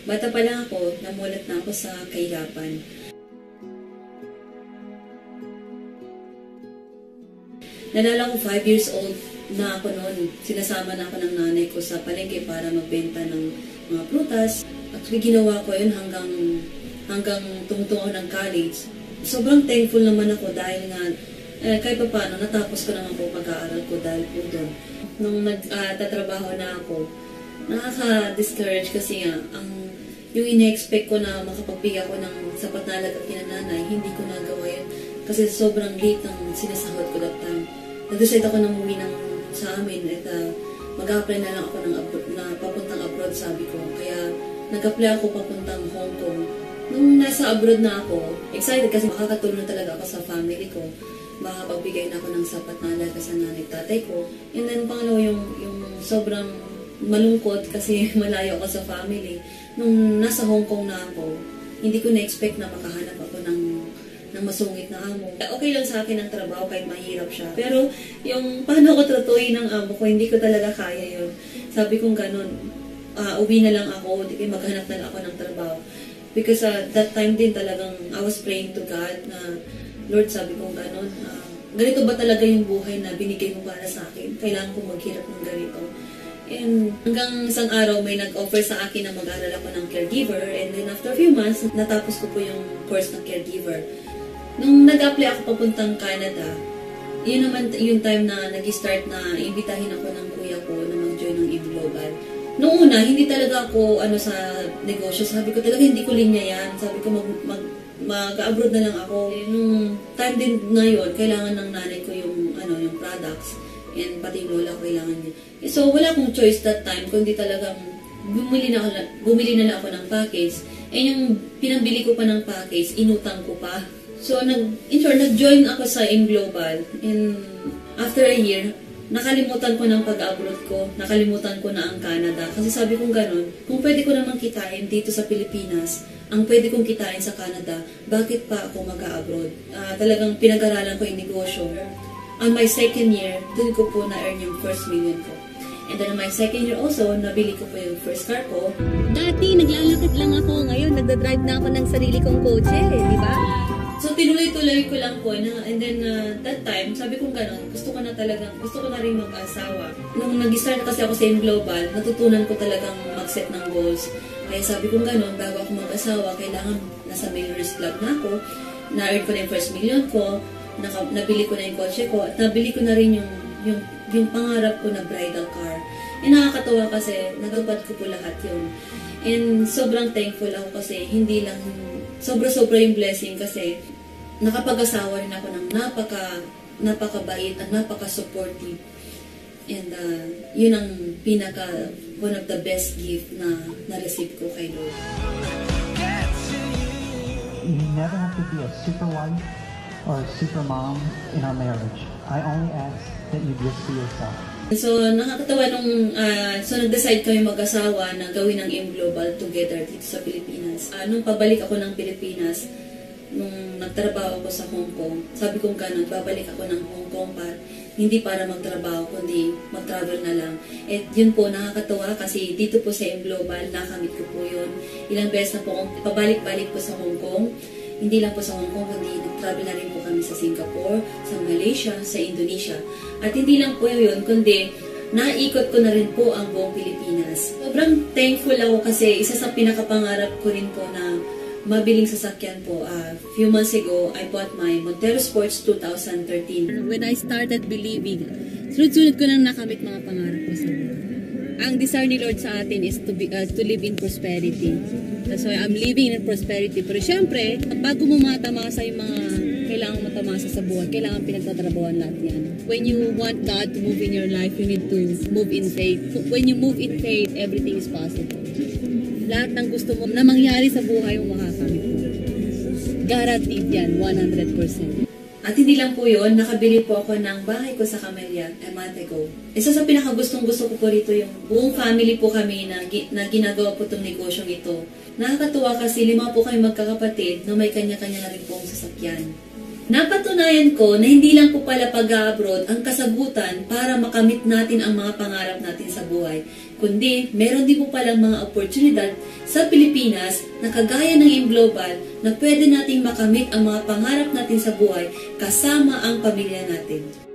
Bata pa lang ako, namulat na ako sa kahirapan. Nalala ko 5 years old na ako noon. Sinasama na ako ng nanay ko sa palengke para magbenta ng mga prutas. Actually, ginawa ko yun hanggang tumutungo ako ng college. Sobrang thankful naman ako dahil nga kahit pa paano, natapos ko naman po pag-aaral ko dahil po doon. Nung nagtatrabaho na ako, nakaka-discourage kasi nga, yung ina-expect ko na makapagbigay ako ng sapat na halaga kinananay, hindi ko nagawa yun. Kasi sobrang late ng sinasahod ko that time. Nag-decide ako na umuwi sa amin at mag-apply na lang ako na papuntang abroad, sabi ko. Kaya nag-apply ako papuntang Hong Kong. Nung nasa abroad na ako, excited kasi makakatulong na talaga ako sa family ko. Makapagbigay na ako ng sapat na halaga sa nanay tatay ko. And then pangalawa yung sobrang malungkot kasi malayo ako sa family. Nung nasa Hong Kong na ako, hindi ko na-expect na makahanap ako ng masungit na amo. Okay lang sa akin ang trabaho kahit mahirap siya. Pero yung paano ko tratuhin ng amo ko, hindi ko talaga kaya yun. Sabi kong ganun, uwi na lang ako, di kayo maghanap na lang ako ng trabaho. Because that time din talagang I was praying to God na, Lord, sabi kong ganun, ganito ba talaga yung buhay na binigay mo para sa akin? Kailangan kong maghirap ng ganito. And hanggang isang araw may nag-offer sa akin na mag-aral ako ng caregiver. And then after a few months, natapos ko po yung course ng caregiver. Nung nag-apply ako papuntang Canada, yun naman yung time na nag-start na imbitahin ako ng kuya ko na mag-join ng Global. Noong una, hindi talaga ako sa negosyo. Sabi ko talaga hindi ko linya yan. Sabi ko mag-abroad na lang ako. Nung time din na yun, kailangan ng nanay ko yung products. And pati yung lola ko kailangan niya. So wala akong choice that time, kundi talagang bumili na lang ako ng package. And yung pinambili ko pa ng package, inutang ko pa. So, nag-join ako sa Global. And after a year, nakalimutan ko ng pag-abroad ko. Nakalimutan ko na ang Canada. Kasi sabi kong ganun, kung pwede ko namang kitain dito sa Pilipinas, ang pwede kong kitain sa Canada, bakit pa ako mag-abroad? Talagang pinag-aralan ko yung negosyo. On my second year, doon ko po na-earn yung first million ko. And then on my second year also, nabili ko po yung first car ko. Dati, naglalakad lang ako. Ngayon, nagdadrive na ako ng sarili kong kotse, di ba? So, tinuloy-tuloy ko lang po na, and then that time, sabi kong gano'n, gusto ko na rin mag-asawa. Nung nag-start kasi ako sa Global, natutunan ko talagang mag-set ng goals. Kaya sabi kong gano'n, bago ako mag-asawa, kailangan nasa Millionaires Club na ako, na-earn ko na yung first million ko, nabili ko na yung kotse ko, at nabili ko na rin yung pangarap ko na bridal car. E nakakatawa kasi, natupad ko po lahat yun. And sobrang thankful ako kasi hindi lang sobra-sobra yung blessing kasi nakapag-asawa rin ako ng napakabait at napaka-supportive. And yun ang one of the best gift na na-receive ko kay Lord. You never have to be a super wife or a super mom in our marriage. I only ask that you just be yourself. So, nakakatawa so nag-decide kami mag-asawa na gawin ang Global together dito sa Pilipinas. Nung pabalik ako ng Pilipinas, nung nagtrabaho ako sa Hong Kong, sabi kong ganun, babalik ako ng Hong Kong hindi para magtrabaho, kundi mag-travel na lang. At yun po, nakakatawa kasi dito po sa Global, nakamit ko po yun. Ilang beses na po akong pabalik-balik po sa Hong Kong. Hindi lang po sa Hong Kong, kundi nag-travel na rin po kami sa Singapore, sa Malaysia, sa Indonesia. At hindi lang po yun, kundi naikot ko na rin po ang buong Pilipinas. Sobrang thankful ako kasi isa sa pinakapangarap ko rin po na mabiling sasakyan po. Few months ago, I bought my Montero Sports 2013. When I started believing, sunod-sunod ko nang nakamit mga pangarap ko sa buhay. Ang desire ni Lord sa atin is to live in prosperity. That's why I'm living in prosperity. Pero syempre, bago mo matamasa yung mga kailangan matamasa sa buhay, kailangan pinagtatrabawan lahat yan. When you want God to move in your life, you need to move in faith. When you move in faith, everything is possible. Lahat ng gusto mo na mangyari sa buhay mo makakamit mo. Guaranteed yan, 100%. At hindi lang po yun, nakabili po ako ng bahay ko sa Camellia a month ago. Isa sa pinakagustong-gusto ko po rito yung buong family po kami na ginagawa po itong negosyong ito. Nakakatuwa kasi 5 po kami magkakapatid na may kanya-kanya na rin pong sasakyan. Napatunayan ko na hindi lang po pala pag-abroad ang kasagutan para makamit natin ang mga pangarap natin sa buhay, kundi meron din po palang mga oportunidad sa Pilipinas na kagaya ng AIM Global na pwede nating makamit ang mga pangarap natin sa buhay kasama ang pamilya natin.